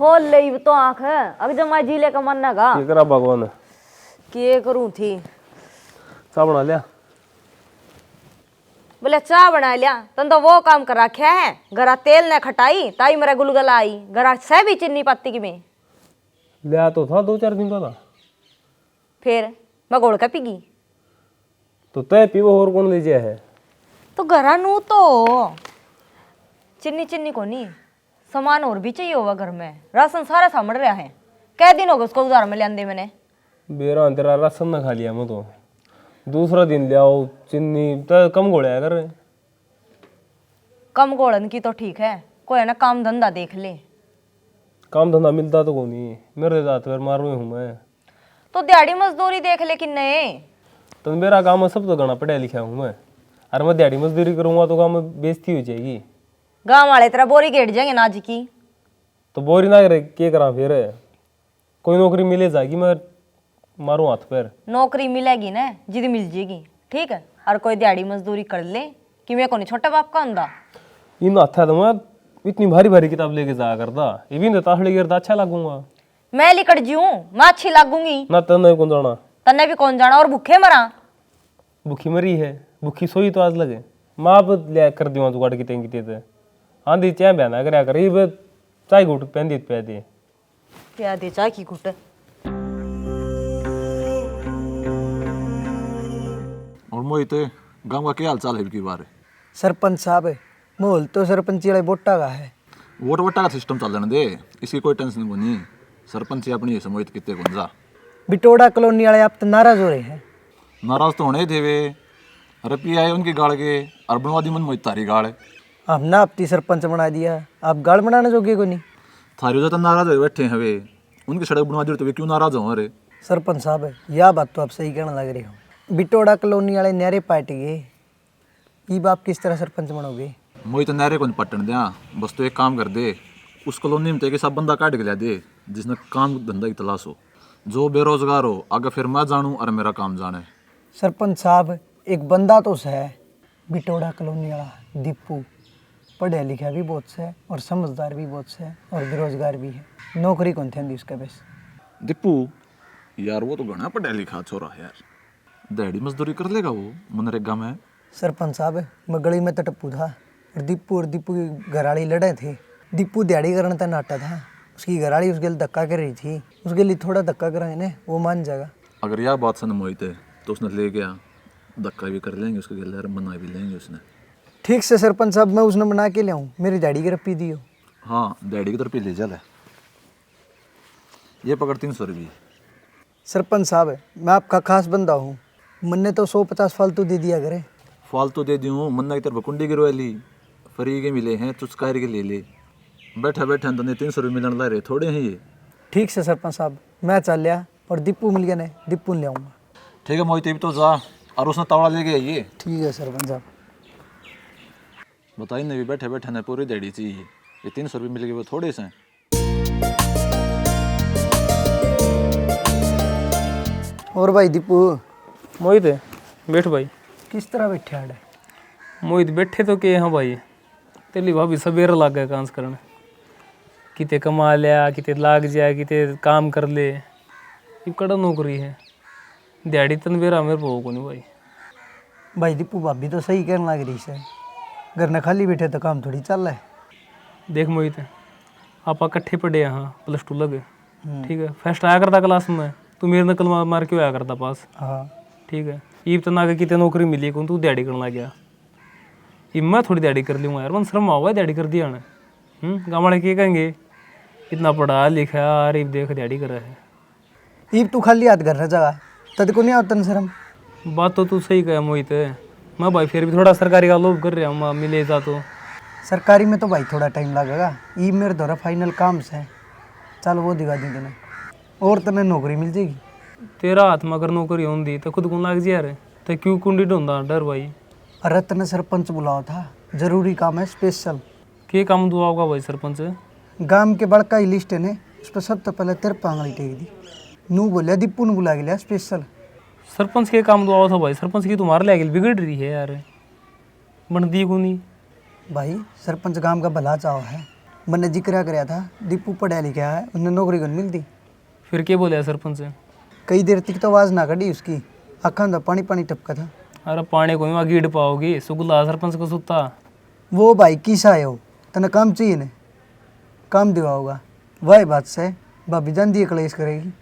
खोल ले तो आंख है अब जब मैं जीले का मन नगा ये करा भगवान के करूं थी। चा बना लिया बोले चाय बना लिया तन तो वो काम कर रखा है गरा तेल ने खटाई ताई मेरा गुलगुला आई गरा से भी चिन्नी पत्ती की में लिया तो था 2-4 दिन का था फिर मैं गोड़ का पीगी तो तय पीवो और कौन लीजिए है तो गरा नू तो चिन्नी चिन्नी को नहीं सामान और भी चाहिए होगा घर में राशन सारा सामड़ रहा है कै दिन हो गए उसको उधार में लिया मैंने बेरा तेरा राशन ना खा लिया मैं तो दूसरा दिन ले आओ चिन्नी तो कम घोड़ाया कर कम गोड़न की तो ठीक है कोई है ना काम धंधा देख ले काम धंधा मिलता तो को नहीं मेरे साथ फिर मारू हूँ मैं तो दिहाड़ी मजदूरी देख ले किन्ने तो मेरा काम है सब तो घना पढ़ा लिखा हूँ मैं अरे मैं दिहाड़ी मजदूरी करूँगा तो काम में बेइज्जती हो जाएगी गांव वाले तेरा बोरी घेट जाएंगे नाज की तो बोरी ना करे क्या करा फिर कोई नौकरी मिले जाएगी मैं मारूँ हाथ पैर नौकरी मिलेगी ना जिद मिल जाएगी ठीक है और कोई दिहाड़ी मजदूरी कर ले कि मैं को नहीं छोटा बाप का अंदा इन हाथा तो मैं इतनी भारी भारी किताब लेके जाया करता ये भी तो ताहड़ी गिरता अच्छा लगूंगा मैं लिकट जीऊं मैं अच्छी लागूंगी ना तन्ने कौन जाना तन्ने भी कौन जाना और भूखे मरा भूखी मरी है भूखी सोई तो आज लगे माँ अब ले कर दिवा जुगाड़ की तेंगी ते आंधी चाय बहना कर करीब चाय घुट पहन पे दे क्या दे चाय की घुट और मोहित गांव का क्या हाल चाल है की बार सरपंच साहब माहौल तो सरपंच वाले वोटा का है वोट वोटा का सिस्टम चल रहा दे इसकी कोई टेंशन को नहीं सरपंच ही अपनी है मोहित कितने कौन जा बिटोड़ा कॉलोनी वाले आप तो नाराज हो रहे हैं नाराज तो होने ही थे वे रपी आए उनकी गाड़ के और बनवादी मन मोहित तारी गाड़ हमने आपती सरपंच बना दिया आप गाड़ बनाने जोगे को नहीं थारी वजह तो नाराज हो बैठे हैं वे उनकी सड़क बनवा दी तो वे क्यों नाराज हो अरे सरपंच साहब यह बात तो आप सही कहने लग रहे हो बिटोड़ा कॉलोनी वाले नहरे पार्टी गए ये आप किस तरह सरपंच बनोगे मोहित नहरे को पट्टन दिया बस तो एक काम कर दे उस कॉलोनी में तो एक सब बंदा काट के लिया दे जिसने काम धंधा की तलाश हो जो बेरोजगार हो आगे फिर मैं जानूँ और मेरा काम जाने सरपंच साहब एक बंदा तो है बिटोड़ा कॉलोनी वाला दीपू पढ़ा लिखा भी बहुत से और समझदार भी बहुत से और बेरोजगार भी है नौकरी कौन थे उसका बस दीपू यार वो तो घना पढ़ा लिखा छोरा है यार दिहाड़ी मजदूरी कर लेगा वो मनरेगा में सरपंच साहब मैं गली में तो टप्पू था और दीपू की घराड़ी लड़े थे दीपू दिहाड़ी करने तक नाटा था उसकी घराड़ी उसके लिए धक्का कर रही थी उसके लिए थोड़ा धक्का कराए ना वो मान जाएगा अगर यह बात सन मोहित है तो उसने ले गया धक्का भी कर लेंगे उसके गले बना भी लेंगे उसने ठीक से सरपंच साहब मैं उसने बना के ले आऊँ मेरी दिहाड़ी की रपी दियो हाँ डैडी की तरफ ही ले चल है ये पकड़ 300 रुपये सरपंच साहब मैं आपका खास बंदा हूँ मैंने तो 150 फालतू दे दिया करे फालतू दे दी हूँ मन्ना की तरफ कुंडी गिरवा ली फ्री के मिले हैं चुचकार के ले ले बैठा बैठा तो 300 रुपये मिलने ला रहे थोड़े हैं ये ठीक से सरपंच साहब मैं चल लिया और दीपू मिल गया ने दीपू ले आऊँगा ठीक है मोहित भी तो जा और उसने तवड़ा ले गया ये ठीक है सरपंच साहब बताइए ना भी बैठे बैठे ने पूरी दिहाड़ी चाहिए ये 300 रुपये मिल गए वो थोड़े से और भाई दीपू मोहित बैठ भाई किस तरह बैठे आड़े मोहित बैठे तो के हाँ भाई तेली भाभी सवेरे लाग गया कांस करने किते कमा लिया किते लाग जाए किते काम कर ले ये कड़ा नौकरी है दिहाड़ी तन बेरा मेरे को नहीं भाई भाई दीपू भाभी तो सही कहने लग रही है घर न खाली बैठे तो काम थोड़ी चल रहा है देख मोहित आप इकट्ठे पढ़े यहाँ +2 लगे ठीक है फर्स्ट आया करता क्लास में तू मेरे नकल मार के आया करता पास हाँ ठीक है ईब तो ना कि कितने नौकरी मिली कौन तू दिहाड़ी करना गया ये मैं थोड़ी दिहाड़ी कर लूँगा यार मन शर्म आवा दिहाड़ी कर दिया ना गाँव वाले क्या कहेंगे इतना पढ़ा लिखा अरे देख दिहाड़ी कर रहा है ईब तू खाली हाथ घर जगह तद को नहीं आता शर्म बात तो तू सही कहा मोहित मैं भाई फिर भी थोड़ा सरकारी का लोभ कर रहा हूँ मिले जा तो सरकारी में तो भाई थोड़ा टाइम लगेगा ईब मेरे द्वारा फाइनल काम से चल वो दिखा दी तेने और तने नौकरी मिल जाएगी तेरा हाथ में अगर नौकरी होंगी तो खुद को लाग जा यार तो क्यों कुंडी ढूंढा डर भाई अरे तने सरपंच बुलाओ था जरूरी काम है स्पेशल के काम दुआ होगा भाई सरपंच गांव के बड़का ही लिस्ट है ने उस पर सब तो पहले तेरे पांगली टेक दी नू बोलिया दीपू ने बुला के लिया स्पेशल सरपंच के काम दुआ था भाई सरपंच की तुम्हारे ले बिगड़ रही है यार बन दी को नहीं भाई सरपंच गांव का भला चाहो है मैंने जिक्र कराया था दीपू पढ़ा लिखा है, उन्हें नौकरी कौन मिलती। फिर क्या बोले सरपंच? कई देर तक तो आवाज़ ना कढ़ी उसकी, आँखों में पानी पानी टपका था। अरे पानी को वहाँ गीड़ पाओगी, सुगला सरपंच को सुता। वो भाई किसा है वो, तने काम चाहिए ने, काम दिवा होगा। वही बात से भाभी जान दी कलेश करेगी।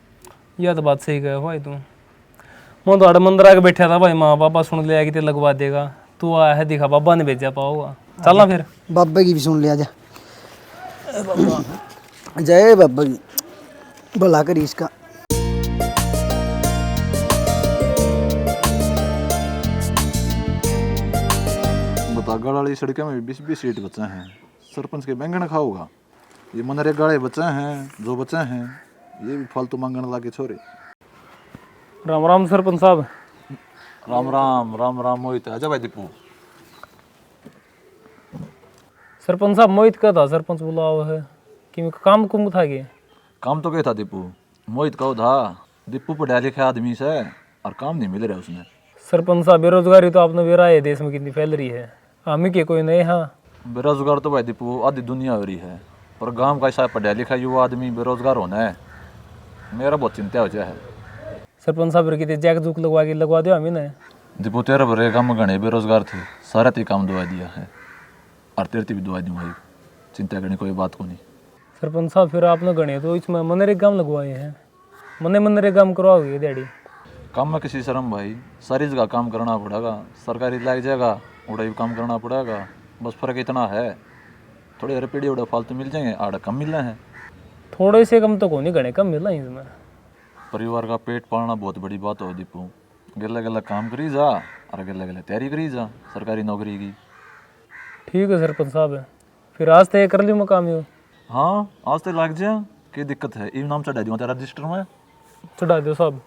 यह तो बात सही कहे भाई तू। मैं तो मंदिर आके बैठा था भाई, माँ बाबा सुन लिया कि ते लगवा देगा, तू आया है दिखा बाबा ने भेजा पाओगा। चलना फिर। बाबा की भी सुन लिया जा। जय बाबा की, भला करी इसका। बतागढ़ वाली सड़कों में 20-20 सीट बचे हैं, सरपंच के बैंगन खाओगा। ये मनरेगा वाले बच्चे हैं जो बच्चे हैं, ये भी फालतू मांगने लागे छोरे। राम राम सरपंच साहब। राम राम राम राम। मोहित आजा भाई दीपू। सरपंच साहब मोहित का था, सरपंच बुलाओ है कि काम कुम था के? काम तो क्या था दीपू, मोहित कहो था दीपू पढ़ा लिखा आदमी से और काम नहीं मिल रहा उसने। सरपंच साहब बेरोजगारी तो आपने बेरा है देश में कितनी फैल रही है, हम के कोई नहीं। हाँ बेरोजगार तो भाई दीपू आधी दुनिया हो रही है, पर गांव का ऐसा पढ़ा लिखा युवा आदमी बेरोजगार होना है, मेरा बहुत चिंता हो जाए। सरपंच साहब कितने जैक जुक लगवा दो हमें ना। दीपू तेरे भरे काम गणे बेरोजगार थे, सारा ती काम दुआ दिया है और तेरे भी दुआ दूँ भाई, चिंता करने कोई बात को नहीं। सरपंच साहब फिर आपने गणे तो इसमें मनरेगा लगवाए हैं, मनरेगा करवाओगे दिहाड़ी? काम में किसी शर्म भाई, सारी जगह काम करना पड़ेगा, सरकारी लग जाएगा उड़ा भी काम करना पड़ेगा। बस फर्क इतना है थोड़े हरे पेड़ी उड़ा फालतू मिल जाएंगे, आड़ा कम मिल रहे हैं। थोड़े से कम तो को नहीं गणे, कम मिला ही इसमें। परिवार का पेट पालना बहुत बड़ी बात हो दीपू, गला गला काम करी जा और गला गला तैयारी करी जा सरकारी नौकरी की। ठीक है सरपंच साहब, फिर आज तय कर लियो मैं काम यो। हाँ आज तो लग जा, क्या दिक्कत है? ई नाम चढ़ा दूँ तेरा रजिस्टर में, चढ़ा दो साहब।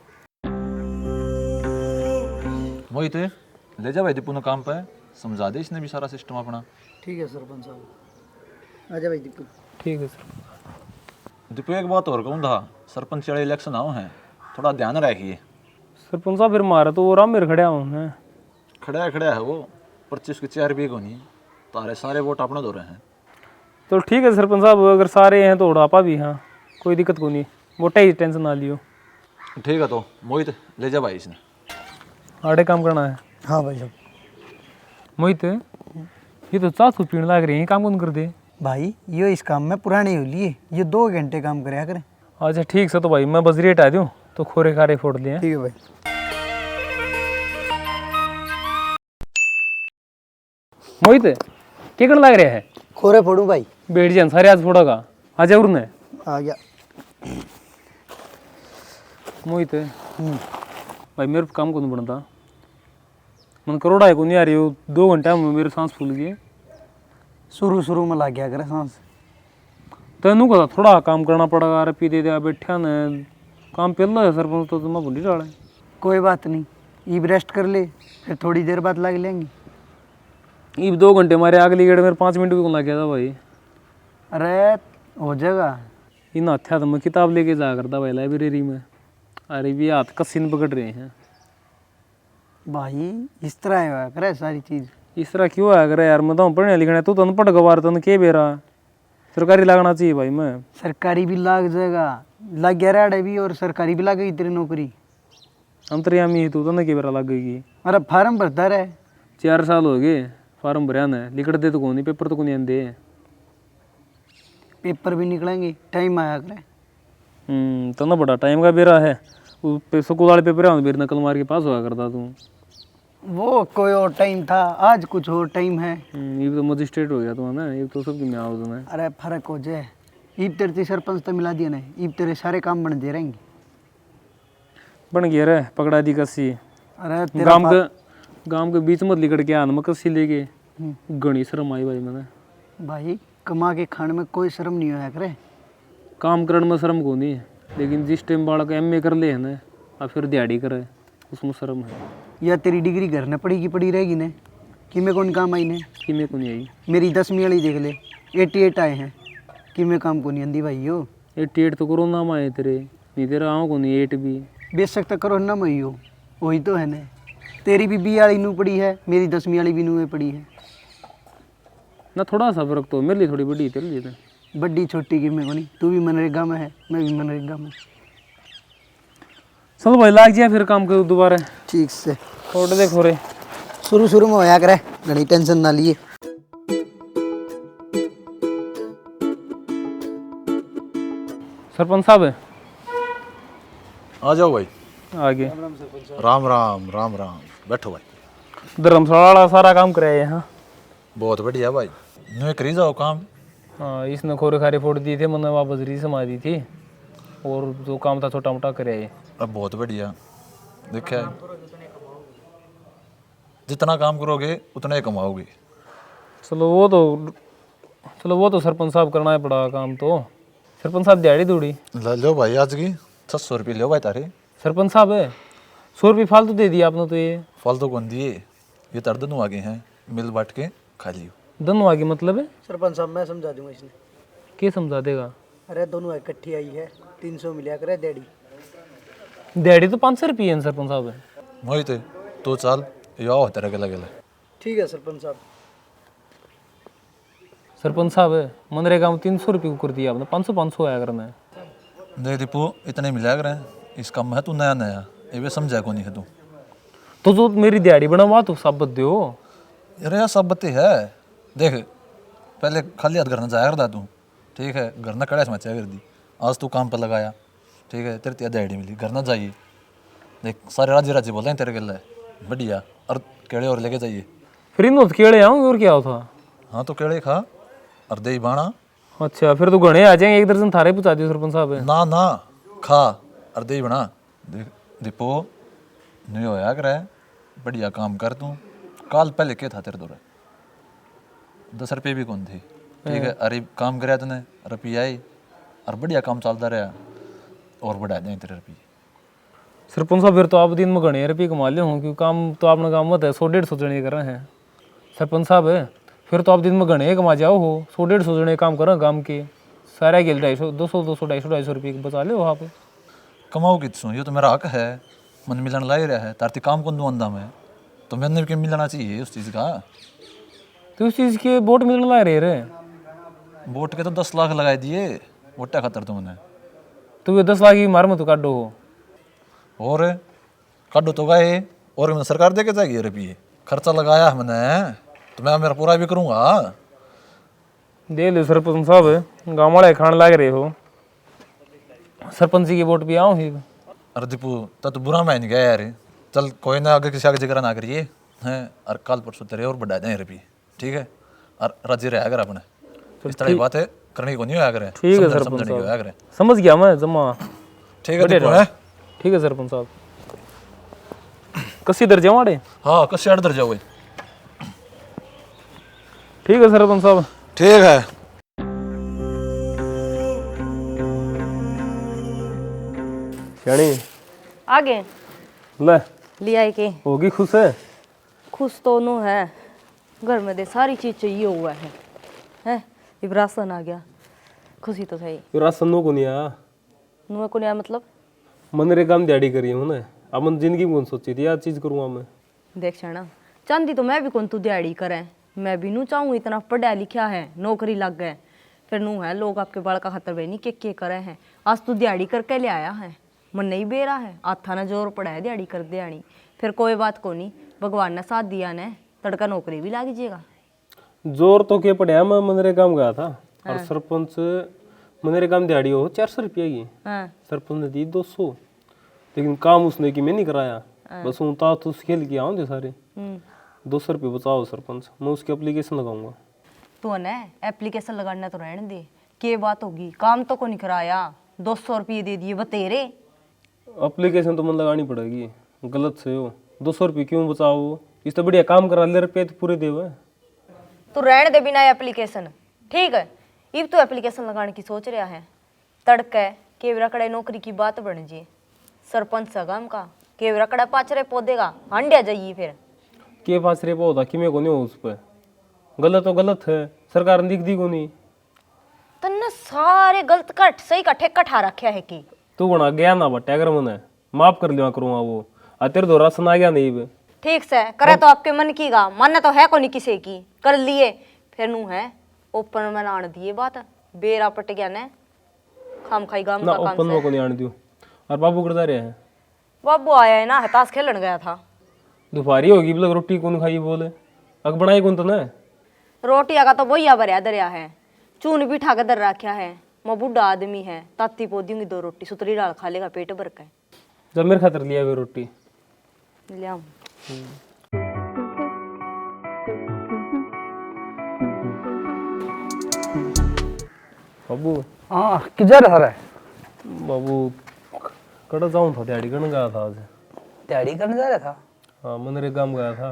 मोहित ले जा भाई दीपू ने काम पे, समझा दे इसने भी सारा सिस्टम अपना। ठीक है सरपंच साहब, आजा भाई दीपू। ठीक है सर। दीपू एक बात और कहूँ था, सरपंच वाले इलेक्शन आओ हैं, थोड़ा ध्यान रखिए। सरपंच साहब फिर मारा तो वो राम मेरे खड़ा हूँ मैं। खड़ा है वो, 25 की 4 भी को नहीं, तारे सारे वोट अपने दो रहे हैं। तो ठीक है सरपंच साहब, अगर सारे हैं तो उड़ापा भी, हाँ कोई दिक्कत को नहीं, वोटा ही टेंशन ना लियो। ठीक है तो मोहित ले जा भाई इसने। आड़े काम करना है। हाँ भाई साहब। मोहित ये तो 400 पीण लाग रही है, काम कौन कर दे? भाई ये इस काम में पुराने हो लिए, ये 2 घंटे काम कराया करें। अच्छा ठीक से, तो भाई मैं बजरी हटा दूँ तो खोरे खारे फोड़ लिए। ठीक है भाई। मोहित क्या कर लग रहा है? खोरे फोड़ू भाई। बैठ जान सारे आज फोड़ेगा, आ जा उड़ने। आ गया। मोहित भाई मेरे काम को नहीं बनता, मन करोड़ा है को नहीं आ रही हो, 2 घंटे में मेरे सांस फूल गई। शुरू में लग गया करे सांस। तेनू का थोड़ा काम करना पड़ेगा, अरे पी दे दिया बैठा न काम पहला है सरपंच तो मैं भूली डाले। कोई बात नहीं, ईब रेस्ट कर ले, फिर थोड़ी देर बाद लग लेंगे। ये 2 घंटे मारे, अगली गेड़ मेरे 5 मिनट भी कौन लग गया था भाई। अरे हो जाएगा। इन हत्या तो मैं किताब लेके जा करता भाई लाइब्रेरी में, अरे भी हाथ कसीन पकड़ रहे हैं भाई। इस तरह हुआ करे सारी चीज़। इस तरह क्यों आया करे यार, मैं तो पढ़ने लिखने, तू तो पढ़ गवार तन के बेरा सरकारी लगना चाहिए भाई। मैं सरकारी भी लग जाएगा, लग गया राड़े भी, और सरकारी भी लग गई तेरी नौकरी। अंतर्यामी तू तो के बेरा लग गई। अरे फार्म भरता रहे। 4 साल हो गए फार्म भरिया न, लिखट दे तो कौन नहीं, पेपर तो कौन आंदे। पेपर भी निकलेंगे, टाइम आया करे। तो ना बड़ा टाइम का बेरा है, वो स्कूल वाले पेपर है मेरी नकल मार के पास हुआ करता तू। वो कोई और टाइम था, आज कुछ और टाइम है। ये तो मजिस्ट्रेट हो गया तू ना, ये तो सबकी में आओ तुम्हें। अरे फर्क हो जाए, ईब तेरे सरपंच तो मिला दिया ना, ईब तेरे सारे काम बन दे रहेंगे। बन गया रे, पकड़ा दी कसी। अरे तेरा गांव के बीच मत लिकड़ के आन में कसी लेके, घनी शर्म आई भाई मैंने। भाई कमा के खाने में कोई शर्म नहीं होया करे। काम करने में शर्म को नहीं है, लेकिन जिस टाइम बालक MA कर ले है ना और फिर दिहाड़ी करे उसमें शर्म है। या तेरी डिग्री घर न पड़ी की पड़ी रहेगी ने, कि मैं कौन काम आई ने। कि मैं को नहीं आई। मेरी 10वीं वाली देख ले, 88 आए हैं, कि मैं काम को नहीं आंदी भाई हो। 88 तो कोरोना में आए तेरे, नहीं तेरा आओ को नहीं 8 भी। बेशक तो कोरोना में ही हो, वही तो है ना। तेरी भी 20 वाली नू पड़ी है, मेरी 10वीं वाली भी नू में पड़ी है ना, थोड़ा सा फर्क तो मेरे लिए थोड़ी बड़ी तेरे लिए। बड्डी छोटी की मैं कोनी, तू भी मनरेगा में है, मैं भी मनरेगा में। चलो भाई लाग जाए फिर काम करो दोबारा। ठीक से थोड़े देखो रे। शुरू शुरू में होया करे, घनी टेंशन ना लिए। सरपंच साहब आ जाओ भाई। आगे राम राम राम राम, बैठो भाई। धर्मशाला वाला सारा काम कराया यहाँ। बहुत बढ़िया भाई, न्यू करी जाओ काम। हाँ इसने खोरे खारे फोड़ दिए थे, मैंने वापस री समा दी थी, और जो काम था छोटा मोटा कराया। अब बहुत बढ़िया, देखा जितना काम करोगे उतना ही कमाओगे। चलो वो तो सरपंच साहब करना है पड़ा काम तो। सरपंच साहब दिहाड़ी दूड़ी। ले लो भाई, आज की 600 रुपये लो भाई तारे। सरपंच साहब है 100 रुपये फालतू दे दिया आपने तो। ये फालतू कौन दिए, ये तर दोनों आगे हैं, मिल बांट के खा लियो। दोनों आगे मतलब है? सरपंच साहब मैं समझा दूंगा इसने। क्या समझा देगा? अरे दोनों इकट्ठी आई है, 300 मिलिया करे डेढ़ी। दिहाड़ी तो 500 रुपये है सरपंच साहब है। वही तो चल यो होता रहे गला गला। ठीक है सरपंच साहब। सरपंच साहब है मनरेगा में 300 रुपये को कर दिया आपने, 500 आया करना है। देख दीपू, इतने मिला कर इस काम में है तू नया नया, ये भी समझा को नहीं है तू। तो जो मेरी दिहाड़ी बनवा तो साबित दो। अरे यार सब बत्ती है, देख पहले खाली हाथ घर न जाया करता तू, ठीक है, घर न कड़ा समझा कर दी। आज तू काम पर लगाया, ठीक है, तेरे दिहाड़ी मिली, घर न जाइए। देख सारे राज्य राज्य बोल रहे हैं तेरे गला है, बढ़िया। और केड़े और लेके जाइए। फिर इन केड़े आऊँगे और क्या होता? हाँ तो केड़े खा और दही बाणा। अच्छा फिर तो घने आ जाएंगे, एक दर्जन थारे पहुँचा दियो सरपंच साहब है। ना ना खा और दही बना। देख दीपो, नहीं होया करे, बढ़िया काम कर तू। काल पहले क्या था तेरे दौरे 10 रुपये भी कौन थे, ठीक है। अरे काम कराया तूने, रुपये आई और बढ़िया काम चलता रहा, और बढ़ा दें तेरे रुपये। सरपंच साहब फिर तो आप दिन में घने रुपये कमा ले हों, क्योंकि काम तो आपने काम मत है 100-150 जने कर रहे हैं। सरपंच साहब है फिर तो आप दिन में घने कमा जाओ हो, 100-150 जने काम कर रहे हैं काम के, सारा गेल 250 200-250 रुपये बचा ले हो आप। कमाओ कितसू, ये तो मेरा हक है, मन मिलन ला ही रहा है। तारती काम कौन दूँ अंदा मैं, तो मैंने भी मिलना चाहिए उस चीज़ का। तो उस चीज़ के वोट मिलने ला रहे वोट के तो 10 लाख लगाए दिए वोटा खातर तुमने। तो वे 10 लाख की मार मत काटो हो। और काटो तो गए, और मैंने सरकार दे के जाएगी रुपये, खर्चा लगाया है मैंने, तो मैं मेरा पूरा भी करूँगा। दे लो सरपंच साहब, गाँव वाले खान लाग रहे हो, सरपंच जी की वोट भी आऊँ ही। अरे दीपू तो बुरा मैं नहीं गया यार, चल कोई ना, आगे किसी आगे जिक्र ना करिए हैं। और कल परसों तेरे और बढ़ा दें रुपये, ठीक है। और राजी रहा कर अपने, इस तरह की बात है करने को नहीं होया करे। ठीक है समझने सरपंच की होया करे। समझ गया मैं जमा। ठीक है दीपू है। ठीक है सरपंच साहब। कसी दर्जे वाड़े? हाँ कसी आड़ दर जाओ। ठीक है सरपंच साहब। ठीक है। शानी आगे ले लिया के होगी खुश है? खुश तो नो है, घर में दे सारी चीज चाहिए हुआ है इब राशन आ गया, खुशी तो सही। ये राशन नो को नहीं आया, नुआ को नया मतलब मनरेगा में दिहाड़ी करी हूँ ना, अब मैं जिंदगी में कौन सोची थी यार चीज करूँगा मैं। देख शाना, चांदी तो मैं भी कौन तू दिहाड़ी करे, मैं भी नू चाहूँ इतना पढ़ा लिखा है, नौकरी लग गए, फिर नू है लोग आपके बाल का खतर नहीं के करे हैं। आज तू दिहाड़ी करके ले आया है, मन नहीं बेरा है, आथा ना जोर पड़ा है दिहाड़ी कर दिहाड़ी, फिर कोई बात को नहीं, भगवान ने साथ दिया ने, तड़का नौकरी भी लाग जाएगा। जोर तो क्या पड़ा, मैं मनरेगा में गया था और सरपंच मनरेगा में दिहाड़ी हो 400 रुपये की, सरपंच ने दी 200, लेकिन काम उसने की मैं नहीं कराया, बस उनता तो खेल के आऊँ थे सारे। 200 रुपये बचाओ सरपंच, मैं उसकी एप्लीकेशन लगाऊंगा। तो ने एप्लीकेशन लगाना तो रहने दे, के बात होगी, काम तो को नहीं कराया, 200 रुपये दे दिए बतेरे। एप्लीकेशन तो मन लगानी पड़ेगी, गलत से हो, 200 रुपये क्यों बचाओ, इससे बढ़िया काम करा ले, रुपये तो पूरे देवे। तो रहने दे बिना एप्लीकेशन, ठीक है। इब तो एप्लीकेशन लगाने की सोच रहा है, तड़के केवरा कड़े नौकरी की बात बन जी, सरपंच सगाम का केवरा कड़ा पाचरे पौधे का हांडिया जाइए फिर के पास रे पौधा कि मैं को नहीं हो उस पर, गलत तो गलत है, सरकार ने दिख दी को नहीं। तन्ने सारे गलत कट सही का ठेका ठा रखा है कि तू बना गया ना बटे, अगर मैंने माफ कर लिया करूँगा वो, तेरे दो राशन आ गया नहीं बे। ठीक से करे तो आपके मन की गा, मानना तो है को नहीं किसी की, कर लिए फिर नू है ओपन में लान दिए बात, बेरा पट गया ने खाम खाई गाम ना का काम ओपन से को नहीं आने दियो। और बाबू करता रहे हैं बाबू आया है ना हताश खेलन गया था। दोपहरी होगी मतलब रोटी कौन खाई बोले अग बनाई कौन तो ना रोटिया का तो बोया भरिया दरिया है चून भी ठा के दर रखा है। मैं बूढ़ा आदमी है ताती पो दूंगी 2 रोटी सुतरी डाल खा लेगा पेट भर के। जब मेरे खातर लिया वे रोटी ले आऊं। बाबू हाँ किधर है रे? बाबू कड़ा जाऊँ था दिहाड़ी करने गया था आज। दिहाड़ी करने जा रहा था? हाँ मनरेगा में गया था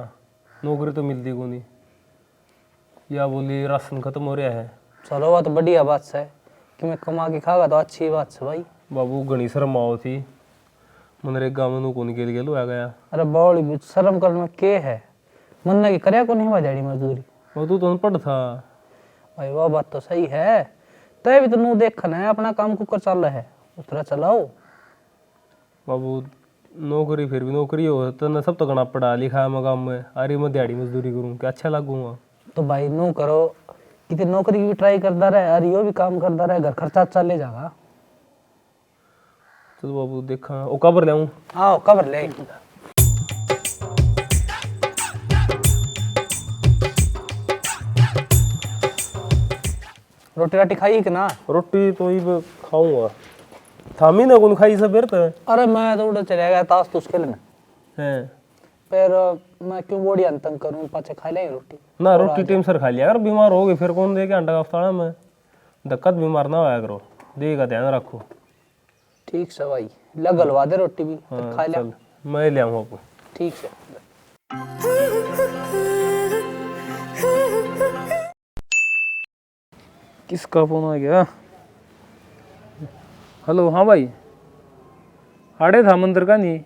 नौकरी तो मिलती को नहीं या बोली राशन खत्म हो रहा है। चलो वो तो बढ़िया बात है कि मैं कमा के खागा तो अच्छी बात है भाई। बाबू घनी शर्म आओ थी मनरेगा में नू कौन के लो आ गया। अरे बड़ी शर्म करने में के है मन ने की करे को नहीं हुआ दिहाड़ी मजदूरी। वो तू तो अनपढ़ था। भाई वो बात तो सही है तय भी तो नू देखना है अपना काम कुकर चल रहा है उस तरह चलाओ। बाबू नौकरी फिर भी नौकरी हो तो न सब तो घना पढ़ा लिखा है मकाम में अरे मैं दिहाड़ी मजदूरी करूँ क्या अच्छा लगूंगा। तो भाई नू करो कितनी नौकरी की भी ट्राई करता रहे अरे यो भी काम करता रहे घर खर्चा चले जाएगा। चलो बाबू देखा ओ कबर ले आऊं। आओ कबर ले। रोटी राटी खाई कि ना? रोटी तो ही खाऊंगा थामी ना कौन खाई सब तो अरे मैं तो उधर चले गया ताश तुस खेलने है फिर मैं क्यों बॉडी तंग करूं पाछे खा ले रोटी ना रोटी टाइम सर खा लिया अगर बीमार हो गए फिर कौन देगा अंडा का अफ्ताना में दिक्कत बीमार ना होया करो देगा ध्यान रखो। ठीक से भाई लगलवा दे रोटी भी हाँ, खा ले चल मैं ले आऊँ आपको। ठीक से। किसका फोन आ गया? हेलो हाँ भाई आड़े था मंदिर का नहीं।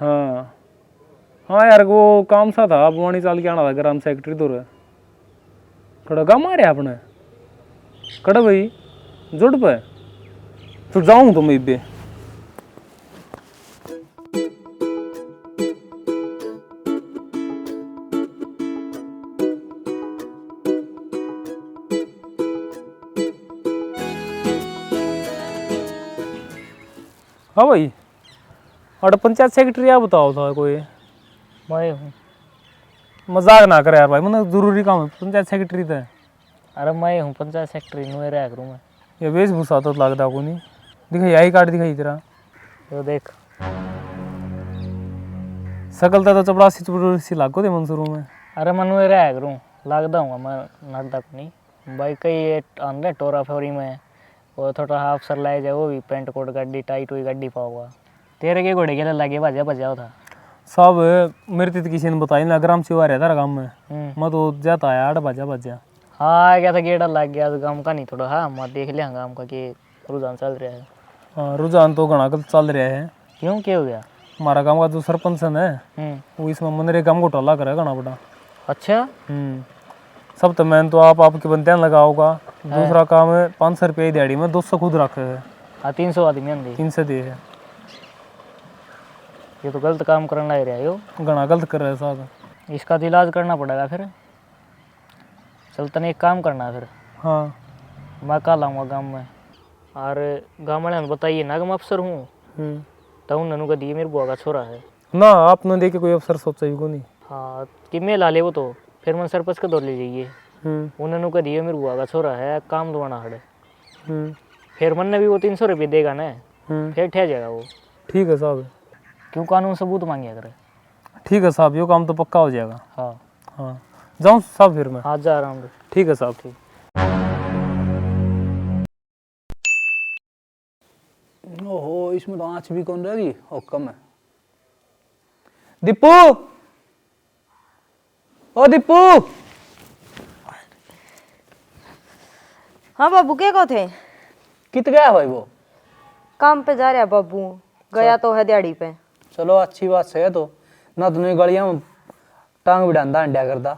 हाँ हाँ यार वो काम सा था वाणी चाल के आना था ग्राम सेक्रेटरी दूर कड़ा गा मारे आपने कड़ा भाई जुड़ पे तो जाऊँ तो मैं इबे। हाँ भाई और पंचायत सेक्रेटरी आप बताओ था कोई मैं हूँ। मजाक ना करे यार भाई मतलब जरूरी काम है पंचायत सेक्रेटरी तो है। अरे मैं हूँ पंचायत सेक्रेटरी नुए रहा करूँ मैं। ये वेशभूषा तो लगता को नहीं दिखाई आई कार्ड दिखाई तेरा तो देख सकलता तो चपड़ासी चपड़ासी लागो थे मंसूरों में। अरे मैं नुए रहा करूँ लगता हूँ मैं नड़ता को नहीं भाई कई आंदे टोरा फेरी में वो थोड़ा हाफ सर लाए जाए वो भी पेंट कोट गड्डी टाइट हुई गड्डी पाऊंगा तेरे के घोड़े के लगे बजा बजाओ था सब मेरे तो किसी ने बताई ना ग्राम सेवा रहता गाँव में मैं तो जाता आया 8 बजा बजा। हाँ आ गया था गेड़ा लग गया तो गाँव का नहीं थोड़ा हाँ मैं देख लिया गाँव का कि रुझान चल रहा है। हाँ रुझान तो घना चल रहा है। क्यों क्या हो गया? हमारा गाँव का जो सरपंच है वो इसमें मनरेगा में घोटाला करे घना बड़ा। अच्छा सब तो मैंने तो आपके बनते लगाओगा। दूसरा काम है 500 रुपये दिहाड़ी में 200 खुद रखे है। हाँ 300 आदमी आंदी 300 दे है। ये तो गलत काम करना ही रहा है यो घना गलत कर रहे साहब। इसका तो इलाज करना पड़ेगा फिर। चल तने एक काम करना फिर हाँ मैं कल आऊँगा गाँव में और गाँव वाले बताइए ना कि मैं अफसर हूँ तो उन्होंने कहा दिए मेरे बुआ का छोरा है ना आपने देखे कोई अफसर सोचा ही को नहीं। हाँ कि मैं ला ले वो तो फिर मैं सरपंच के दौर ले जाइए उन्होंने कहा दिए मेरे बुआ का छोरा है काम दवाना हड़े फिर मन ने भी वो 300 रुपये देगा ना फिर ठह जाएगा वो। ठीक है साहब क्यों कानून सबूत मांगे करे। ठीक है साहब ये काम तो पक्का हो जाएगा। हाँ हाँ जाऊँ साहब फिर मैं। आज जा रहा हूँ। ठीक है साहब ठीक। ओहो इसमें तो आँच भी कौन रह रही और कम है। दीपू ओ दीपू हाँ बाबू के को थे कित गया भाई वो? काम पे जा रहा बाबू गया तो है दिहाड़ी पे। चलो अच्छी बात है तो ना तो गलियां में टांग बिठांदा अंडा करता।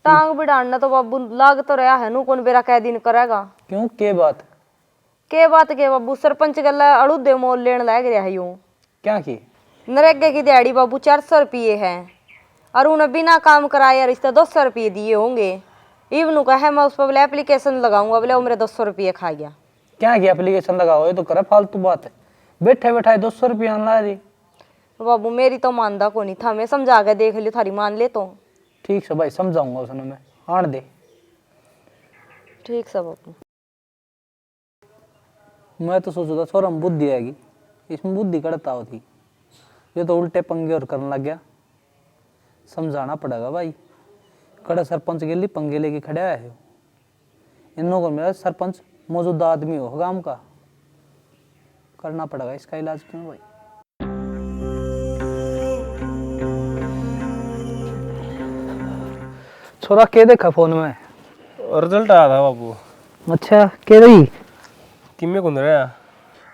टांग बिठाना तो बाबू लाग तो रहा है नू कौन बेरा कै दिन करेगा। क्यों के बात? के बात के बाबू सरपंच गला अड़ू दे मोल लेन लग रहा है यूं क्या की? नरेगा की दिहाड़ी बाबू 400 रुपये है और उन्हें बिना काम कराए रिश्ते 200 रुपये दिए होंगे इवनू का है मैं उस पर बोले एप्लीकेशन लगाऊंगा, बोले वो मेरे 200 रुपये खा गया। क्या की एप्लीकेशन लगाओ, ये तो करे फालतू बात है। बैठे बैठाए 200 रुपया ला रही। बाबू मेरी तो मानदा को नहीं था, मैं समझा के देख लियो थारी मान ले तो। ठीक है भाई, समझाऊंगा उसने मैं, आन दे। ठीक है बाबू। मैं तो सोच रहा छोरा में बुद्धि आएगी, इसमें बुद्धि कड़ता होती, ये तो उल्टे पंगे और करने लग गया। समझाना पड़ेगा भाई, कड़ा सरपंच के लिए पंगे लेके खड़ा है। इन लोगों को मेरा सरपंच मौजूदा आदमी हो गांव का, करना पड़ेगा इसका इलाज। क्यों भाई? छोरा के देखा फोन में? रिजल्ट आया था बाबू। अच्छा के रही? किमे कौन रहा?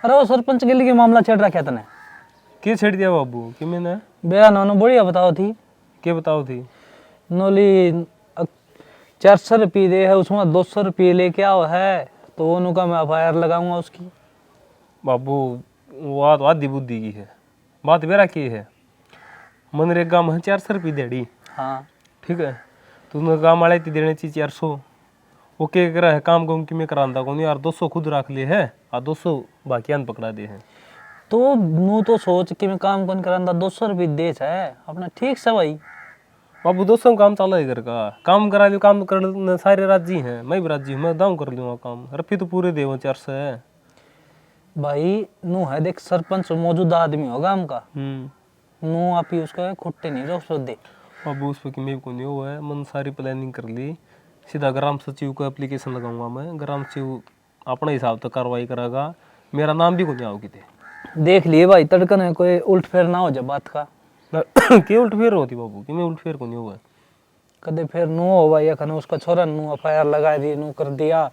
अरे वो सरपंच के लिए मामला छेड़ रखा तने। के छेड़ दिया बाबू? किमे ने? बयान उन्होंने बढ़िया बताओ थी। के बताओ थी? नोली 400 रुपये दे है, उसमें 200 रुपये लेके आओ है, तो उनका मैं FIR लगाऊंगा उसकी। बाबू वो तो आधी बुद्धि की है, बात मेरा की है। मनरेगा में 400 रुपये देड़ी, हाँ ठीक है, तुमने काम वाले देने चाहिए 400। वो क्या करा है काम कौन कि मैं कराता कौन यार, 200 खुद रख ले है और 200 बाकी अन पकड़ा दे हैं। तो नू तो सोच कि मैं काम कौन करांदा, 200 रुपये दे है अपना। ठीक से भाई बाबू 200 में काम चला है घर का, काम करा लियो, काम कर सारे राजी हैं, मैं भी राजी हूँ, मैं दाऊँ कर लूँगा काम। रफी तो पूरे दे 400 है भाई। नू है देख सरपंच मौजूदा आदमी होगा हमका, नू आप ही उसका खुट्टे नहीं रहो उसको दे। बाबू उस पर कि मैं को नहीं हुआ है, मन सारी प्लानिंग कर ली, सीधा ग्राम सचिव को एप्लीकेशन लगाऊंगा मैं, ग्राम सचिव अपने हिसाब से कार्रवाई करेगा, मेरा नाम भी को नहीं आओ किते। देख लिए भाई तड़कन है, कोई उल्ट फेर ना हो जाए बात का। के उल्ट फेर होती बाबू कि मैं उल्ट फेर को नहीं हुआ है। कदे फिर नू हो भाई, अखन उसका छोरा नू FIR लगा दी, नू कर दिया।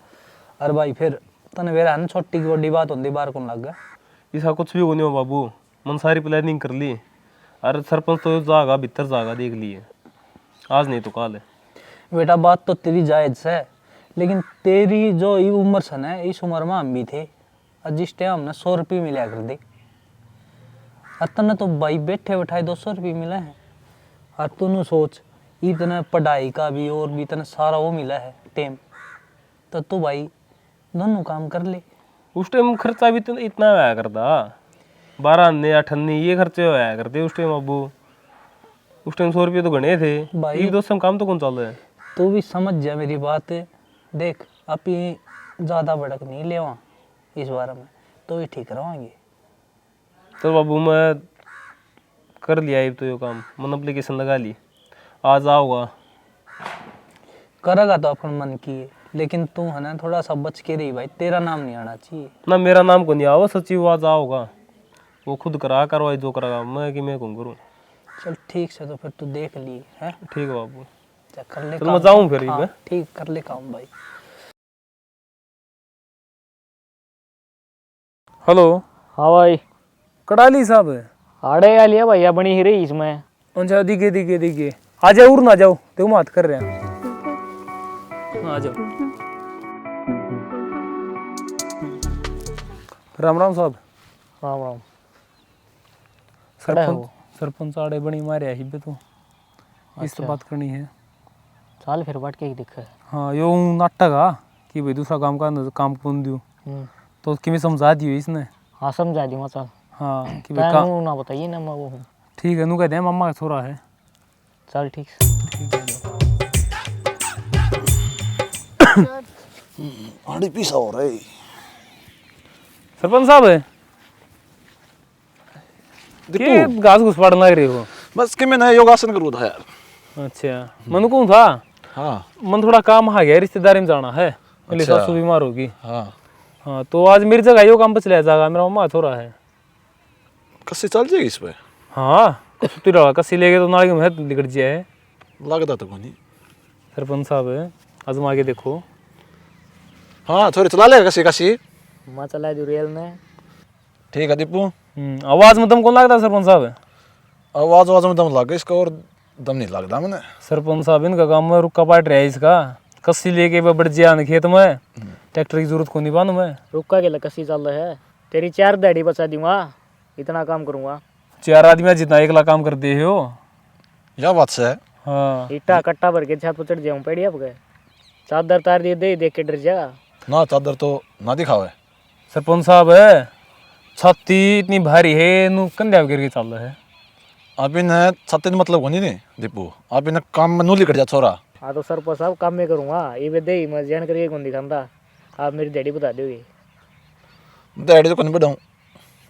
अरे भाई फिर तने वेरा है ना, छोटी की बड़ी बात होती बाहर कौन लग गया। ऐसा कुछ भी को नहीं हो बाबू, मन सारी प्लानिंग कर ली। अरे सरपंच तो जागा भीतर जागा देख लिए, आज नहीं तो कल है। बेटा बात तो तेरी जायज है, लेकिन तेरी जो ये उम्र सन है, इस उम्र में हम भी थे, और जिस टाइम हमने 100 रुपये मिला कर दे, और तने तो भाई बैठे बैठाए 200 रुपये मिला है। और तूने सोच इतना पढ़ाई का भी और भी इतना सारा वो मिला है टाइम, तो तू भाई दोनों काम कर ले। उस टाइम खर्चा भी तो इतना आया करता, 12 अन्ने 8 अन्ने ये खर्चे आया करते उस टाइम बाबू। उस टाइम 100 रुपये तो गणे थे भाई। एक दोस्त में काम तो कौन चल रहा है। तू भी समझ जा मेरी बात। देख आप ही ज़्यादा भड़क नहीं लेवा इस बारे में, तो ये ठीक रहोगे। तो बाबू मैं कर लिया ये तो ये काम, मन एप्लीकेशन लगा ली, आज आओगा। करेगा तो अपन मन की है, लेकिन तू है ना थोड़ा सा बच के रही भाई, तेरा नाम नहीं आना चाहिए। ना मेरा नाम को नहीं आओ, सचिव आज आओगा, वो खुद करा करवाई जो करेगा, मैं कि मैं कौन करूँ। चल ठीक से, तो फिर तू देख ली है। ठीक है बाबू, चल कर ले चल काम। मैं जाऊँ फिर। हाँ, ठीक कर ले काम भाई। हेलो। हाँ भाई। कड़ाली साहब है? आड़े आ लिया भैया, बनी ही रही इसमें। अच्छा दिखे दिखे दिखे, आ जाओ और ना जाओ, देखो बात कर रहे हैं। आ जाओ। राम राम साहब। राम राम। सरपंच आड़े बनी मारे ही बे तो इस तो बात करनी है। चल फिर बैठ के ही दिखे। हाँ यो नाटक आ कि भाई दूसरा काम का काम कौन दियो, तो कि मैं समझा दियो इसने। हाँ समझा दूंगा। चल हाँ कि भाई काम ना बताइए ना, मैं वो हूँ। ठीक है, नू कहते हैं मम्मा का छोरा है। चल ठीक आड़ी पीसा हो रहा है। सरपंच साहब है के घास घुस पाड़न लग रहे हो? बस कि मैं योगासन करूँ था यार। अच्छा मन कौन था? हाँ मन थोड़ा काम आ गया, रिश्तेदारी में जाना है, मेरी अच्छा। सासू बीमार होगी। हाँ हाँ तो आज मेरी जगह यो काम पे चला जाएगा, मेरा मम्मा का छोरा है। कस्सी चल जाएगी इस पे? हाँ सुती रहा, कसी लेके तो नाली में निकट जाए। लगता तो कोनी। सरपंच साहब है, आजमा के देखो। हाँ थोड़ी चला ले कसी कसी। मैं चला दू रेल में। ठीक है दीपू। आवाज में दम कौन लगता सरपंच साहब? आवाज आवाज में दम लग गया, इसका और दम नहीं लगता मैंने। सरपंच साहब इनका काम में रुका पाट रहा है इसका, कस्सी लेके बढ़ जिया खेत में, ट्रैक्टर की जरूरत को नहीं पानू मैं। रुका के कसी चल रहा है, तेरी 4 दाढ़ी बचा दूंगा, इतना काम करूंगा। 4 आदमी जितना 1 लाख काम करते हो। यह बात से है। हाँ ईटा कट्टा भर के छत पर चढ़ जाऊँ पेड़िया पे। चादर तार दिए दे देख के डर जा। ना चादर तो ना दिखाओ है। सरपंच साहब छाती इतनी भारी है नू कंध्या गिर के चल रहा है। आप इन्हें छत्ते मतलब होनी नहीं दीपू, आप इन्हें काम में नूली कट जा छोरा। हाँ तो सरपंच साहब काम में करूँगा ये वे दे मैं जान करके कौन दिखाता। आप मेरी डैडी बता दोगे। डैडी तो कौन बढ़ाऊँ,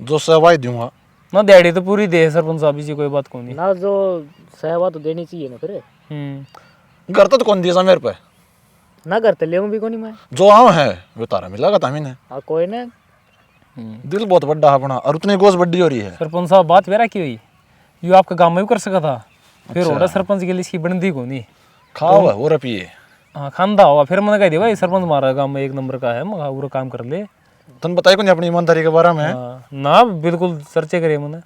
जो सेवाई दूंगा। ना दिहाड़ी तो पूरी दे सरपंच साहब, इसी कोई बात को नहीं। ना जो सहवा तो देनी चाहिए ना फिर। घर तो कौन दिया मेरे पे, ना करते ले भी कोनी मैं। जो आऊँ है वो तारा मिलेगा तमीन है। हाँ कोई ना। दिल बहुत बड़ा अपना और उतनी गोश बड्डी हो रही है। सरपंच साहब बात वेरा की हुई, यो आपका काम में भी कर सका था, फिर अच्छा। होगा सरपंच के लिए इसकी बनती को नहीं। खाओ है वो रपिए। हाँ खानदा होगा, फिर मैंने कह दिया भाई सरपंच हमारा काम में एक नंबर का है, मगा पूरा काम कर ले। तुम बताइए कौन अपनी ईमानदारी के बारे में। हाँ, ना बिल्कुल चर्चे करे मैंने।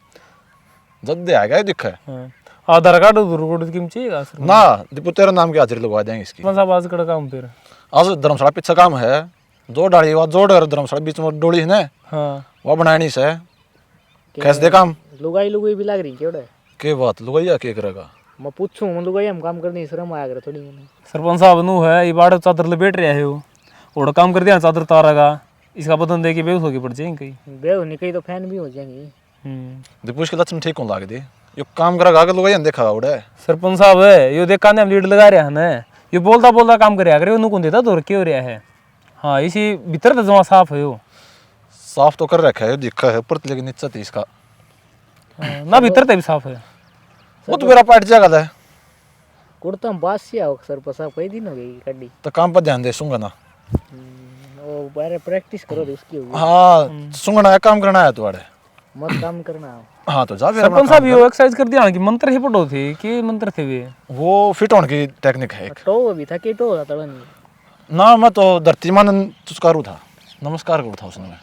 जब दे आएगा दिखा है हाँ, आधार कार्ड उधर की चाहिएगा सरपंच ना दीपू, तेरा नाम की हाजिरी लगवा देंगे इसकी। साहब। आज कड़ा काम फिर। आज धर्मशाला पीछे काम है, जो डाली हुआ जोड़ और धर्मशाला बीच में डोली है ना, हाँ वो बनानी से कैसे दे काम। लुगाई लुगाई भी लग रही क्यों डे। के बात लुगाइया के करेगा। मैं पूछूं मैं लुगाई हम काम करनी शर्म आया करे थोड़ी मैंने। सरपंच साहब नू है ये बाड़ चादर लपेट रहा है, वो ओड़ा काम कर दिया चादर तारागा, इसका बदन दे के बेहोश होके पड़ जाएंगे कहीं। बेहो नहीं कहीं तो फैन भी हो जाएंगे। दीपू इसके लक्षण ठीक कौन लाग दे, यो काम करेगा आगे लुगाइया देखा उड़े। सरपंच साहब है यो देख काने हम लीड लगा रहा है ना, ये बोलता बोलता काम कर करे उन्होंने कौन देता दौर के हो रहा है। हाँ इसी भीतर तो जमा साफ है यो। साफ तो कर रखा है दिखा है ऊपर लेकिन नीचे थी इसका। हाँ, ना भीतर तो भी साफ है। वो तो मेरा पार्ट जाएगा था कुर्ता में बास से आओ सरपंच साहब कई दिन हो गई कड्डी। तो काम पर ध्यान दे सूंगा ना। वो बारे प्रैक्टिस करो तो उसकी होगी। हाँ सूंगना है, काम करना है तुम्हारे। मत काम करना। हाँ तो जा फिर सरपंच साहब यो एक्सरसाइज कर दिया कि मंत्र ही पढ़ो थे कि मंत्र थे वे। वो फिट होने की टेक्निक है एक। टो भी था कि टो था तड़न। ना मैं तो धरती मान चुस्कारू था, नमस्कार करू था उसने मैं।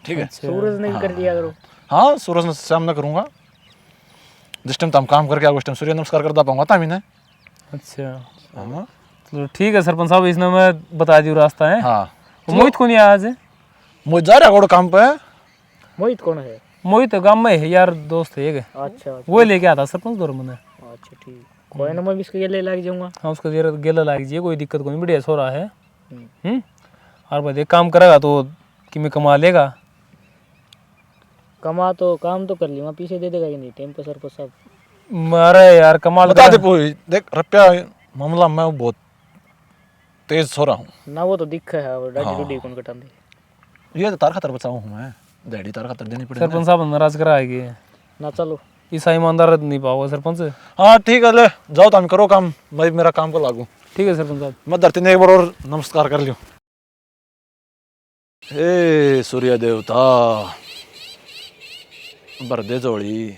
ठीक है सूरज ने भी कर दिया करो। हाँ सूरज ने सामना करूंगा, जिस टाइम तुम काम करके आओ उस टाइम सूर्य नमस्कार करता पाऊंगा तभी ने। अच्छा हाँ तो ठीक है सरपंच साहब, इसने मैं बता दी रास्ता है। हाँ मोहित को नहीं आया आज। मुझे जा रहा गोड़ काम पे। मोहित कौन है। मोहित गांव में है यार, दोस्त है एक, अच्छा वो लेके आता सरपंच दौर मैंने। अच्छा ठीक कोई ना मैं भी इसके लिए लग जाऊंगा। हाँ उसका गेला लाग जी, कोई दिक्कत कोई, बढ़िया सो रहा है। हम्म। और भाई देख काम करेगा तो कि मैं कमा लेगा। कमा तो काम तो कर लिया पीछे दे देगा कि नहीं टाइम पे सरपंच साहब। अरे यार कमाल बता दे करेगा। पूरी देख रुपया मामला मैं बहुत तेज सो रहा हूँ। ना वो तो दिक्कत है और डाडी डूडी कौन कटांदे। ये तो तार खातर बचाऊँ हूँ मैं, डैडी तार खातर देनी पड़ेगी। सरपंच साहब नाराज कराएगी, ना चलो ईसा ईमानदार नहीं पाओगे सरपंच। हाँ ठीक है ले जाओ तुम करो काम, मैं भी मेरा काम को लागू। ठीक है सरपंच साहब। मैं धरती ने एक बार और नमस्कार कर लियो। हे सूर्य देवता भर दे जोड़ी।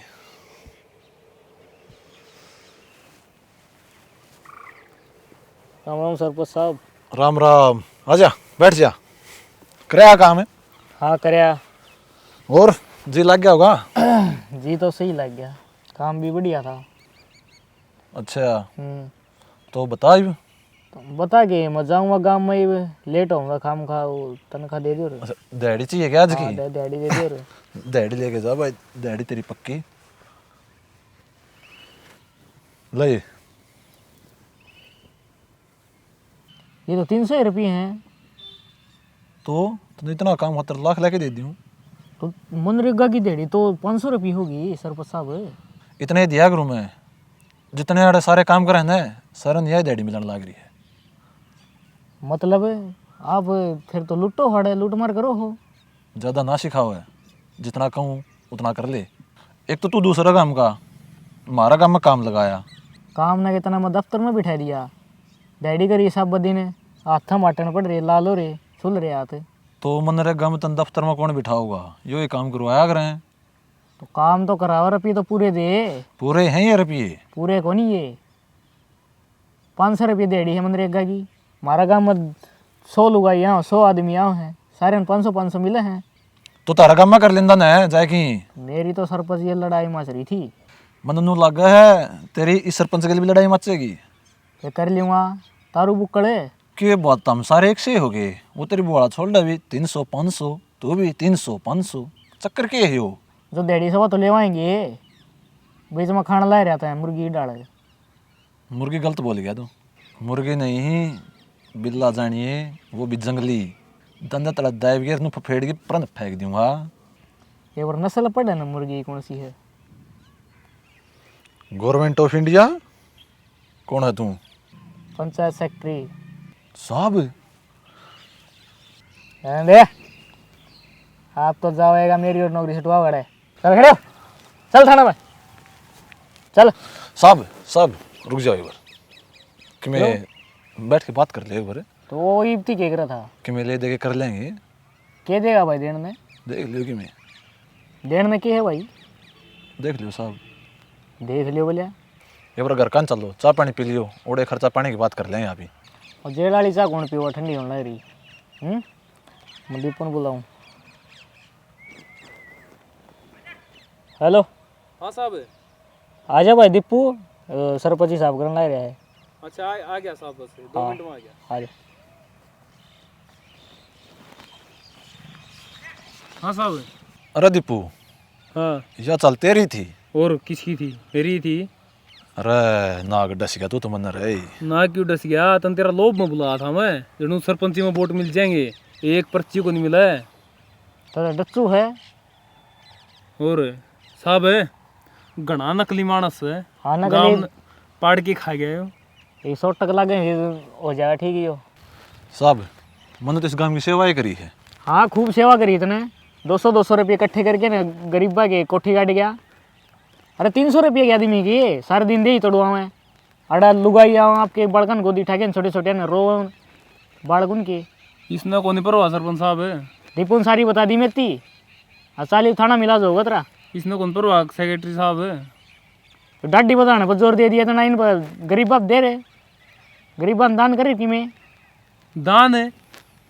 राम राम सरपंच साहब। राम राम, आजा बैठ जा, क्या काम है। हाँ करया। और जी लग गया होगा। जी तो सही लग गया, काम भी बढ़िया था। अच्छा तो बता अभी। तो बता के मैं जाऊँगा गाँव में ही लेट होऊंगा काम खा वो तनख्वाह दे दियो रे। अच्छा डैडी चाहिए क्या आज हाँ, की। डैडी दे दियो रे। डैडी लेके जा भाई, डैडी तेरी पक्की। ले ये तो 300 रुपये हैं। तो इतना काम खातर लाख लेके दे दूँ। तो मनरेगा की दिहाड़ी तो 500 रुपये होगी सरपंच साहब। इतने दिया करूँ मैं, जितने आड़े सारे काम करे ना सारे यह डैडी मिलने लग रही है। मतलब आप फिर तो लुटो हड़े लूट मार करो हो। ज़्यादा ना सिखाओ है, जितना कहूँ उतना कर ले। एक तो तू दूसरा काम का हमारा काम में काम लगाया। काम ना कितना मैं दफ्तर में बिठा दिया, डैडी करी सब बदी ने हाथ माटन पड़ रहे लालो रे छुल रहे हाथ। तो मनरेगा में तन दफ्तर में कौन बिठाओगा, यो ही काम करवाया करें। तो काम तो करावा रुपये तो पूरे दे। पूरे हैं ये रुपये। पूरे को नहीं ये 500 रुपये दिहाड़ी है मनरेगा की। हमारा गाँव में 100 लोग आई यहाँ 100 आदमी यहाँ हैं, सारे 500 मिले हैं। तो तारा काम में कर लेंदा ना जाए कि। मेरी तो सरपंच ये लड़ाई मच रही थी। मन नू लगा है तेरी इस सरपंच के लिए भी लड़ाई मचेगी। ये कर लूँगा तारू बुक कड़े। के बात हम सारे एक से हो गए। वो तेरी बुआड़ा छोड़ दे भी 300 500, तू भी 300 500 चक्कर के है हो। जो दिहाड़ी सवा तो ले आएंगे, बीच में खाना ला रहता है मुर्गी डाल। मुर्गी गलत बोल गया तू, मुर्गी नहीं बिल्ला जानिए वो भी जंगली दंदा तला दाइव गिर नु फेड़ के परन फेंक दूंगा। ये और नस्ल पड़े ना मुर्गी कौन सी है? Government of India. कौन है तू? पंचायत सेक्रेटरी। साहब दे आप तो जाओएगा मेरी और नौकरी छुटवा गड़े। चल खड़े हो, चल थाना में चल। साहब साहब रुक जाओ एक बार कि मैं बैठ के बात कर ले एक बार तो वो इब्ती कह रहा था कि मैं ले दे के कर लेंगे। क्या देगा भाई देने में? देख लियो कि मैं देने में क्या है भाई? देख लियो साहब। देख लियो बोलिया। एक बार घर कान चल लो, चाय पानी पी लियो, ओड़े खर्चा पानी की बात कर लेंगे अभी। और जेल वाली चाह कौन पीवा? ठंडी होने लग रही। मैं दीपन बुलाऊं। हेलो हाँ साहब। आजा भाई दीपू, सरपंच साहब करना ही रहा है। अच्छा आ गया साहब, बस 2 मिनट में आ गया। आजा। हाँ साहब। अरे दीपू हाँ यह चल तेरी थी। और किसकी थी? मेरी थी। अरे नाग डस गया तू तो मन रहे। ना क्यों डस गया? तन तेरा लोभ में बुलाया था मैं, जरूर सरपंची में वोट मिल जाएंगे, एक पर्ची को नहीं मिला है। तो डच्चू है और साहब है घना नकली मानस है। हाँ ना गाँव गली में पाड़ के खा गए हो। 100 टक लगे हो जाएगा ठीक ही हो। साहब मैंने तो इस गांव की सेवा ही करी है। हाँ खूब सेवा करी इतने 200 रुपये इकट्ठे करके ना गरीबा के कोठी काट गया। अरे 300 रुपये की आदमी की सारे दिन दे ही तोड़वा मैं। अड़ा लुगाई आओ आपके बड़कन गोदी ठाके छोटे छोटे ना रो बाड़कुन के। इसने कौन परवाह सरपंच साहब है? दीपुन सारी बता दी मेरी। चाली थाना मिला जो होगा तेरा। इसने कौन परवाह सेक्रेटरी साहब है? तो डाडी बताने पर जोर दे दिया था ना इन पर। गरीब बाप दे रहे, गरीबा दान करे कि मैं दान है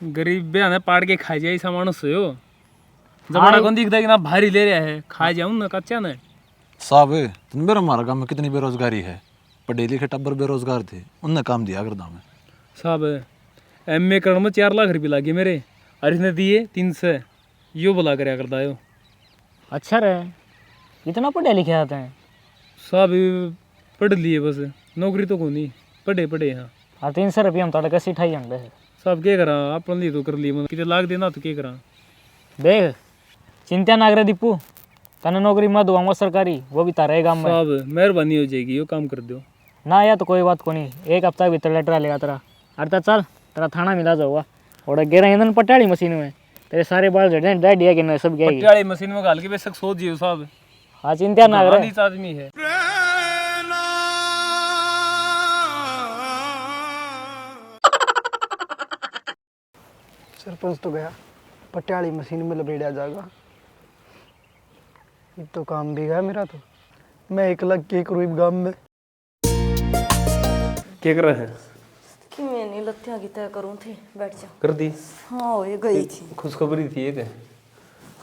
गरीब बयान पाड़ के खा जाए ऐसा मानस हो। जमाना कौन दिखता कि ना भारी ले रहा है, खा जाऊँ ना कच्चा ना। साहब तुम मेरा हमारा गाँव में कितनी बेरोजगारी है, पढ़े लिखे टब्बर बेरोजगार थे, उनने काम दिया करता मैं। साहब MA करने में 4 लाख रुपये लागे मेरे, और इसने दिए 300। यो बोला करया करता है। अच्छा रहे इतना पढ़े लिखे आते हैं। साहब पढ़ लिए बस, नौकरी तो को नहीं, पढ़े पढ़े। हाँ और 300 रुपये हम तो कैसे ठाई अंडे है। साहब क्या करा अपन लिए तो कर लिए, मतलब कितने लाख देना तो क्या करा। देख चिंता ना करे दीपू, तने नौकरी मत दूंगा सरकारी, वो भी तारे गाँव में। साहब मेहरबानी हो जाएगी, यो काम कर दो ना या तो कोई बात को नहीं, 1 हफ्ता भीतर लेटर लेगा तेरा। अरे चल तेरा थाना मिला जाऊगा और 11 ईंधन पटाड़ी मशीन में तेरे सारे बाल झड़ जाए डैडी है कि नहीं सब गया। पटियाली मशीन में घाल के बेशक सोच जियो साहब। हाँ चिंता ना करे। नीच आदमी है। सरपंच तो गया, पटियाली मशीन में लपेटा जाएगा। ये तो काम भी गया मेरा। तो मैं 1 लाख के करूँ इस गाँव में। क्या कर रहा है? कि मैंने लत्तियाँ की तय करूँ थी, बैठ जा। कर दी। हाँ ये गई थी। खुशखबरी थी एक।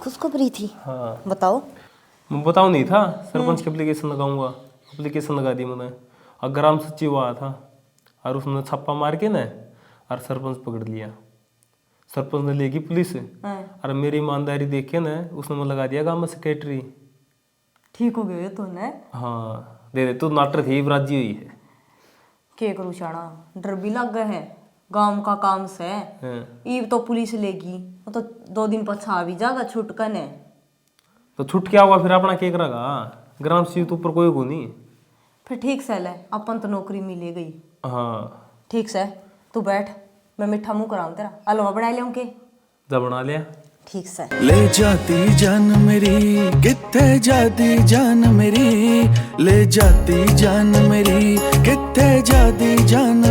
खुशखबरी थी? हाँ बताओ। मैं बताऊँ नहीं था, सरपंच की एप्लीकेशन लगाऊंगा, एप्लीकेशन लगा दी मैंने। और ग्राम सचिव आया था और उसने छापा मार के ना और सरपंच पकड़ लिया। सरपंच ने लेगी पुलिस और मेरी ईमानदारी देख के ना उसने मैं लगा दिया गाँव में सेक्रेटरी। ठीक हो गए तो ने? हाँ दे तू नाटर थी राजी हुई है। के करूँ शाना, डर भी लग गए हैं गांव का काम से। ईब तो पुलिस लेगी, वो तो 2 दिन पछा भी जागा छुटकन है। तो छुट क्या हुआ फिर अपना क्या करेगा? ग्राम सचिव तो ऊपर कोई को नहीं। फिर ठीक से ले, अपन तो नौकरी मिले गई। हाँ ठीक से तू बैठ, मैं मिठा मुँह कराऊँ तेरा। हलवा बना ले के? जा बना लिया। ठीक से। ले जाती जान मेरी कित्थे जाती जान मेरी, ले जाती जान मेरी कित्थे जाती जान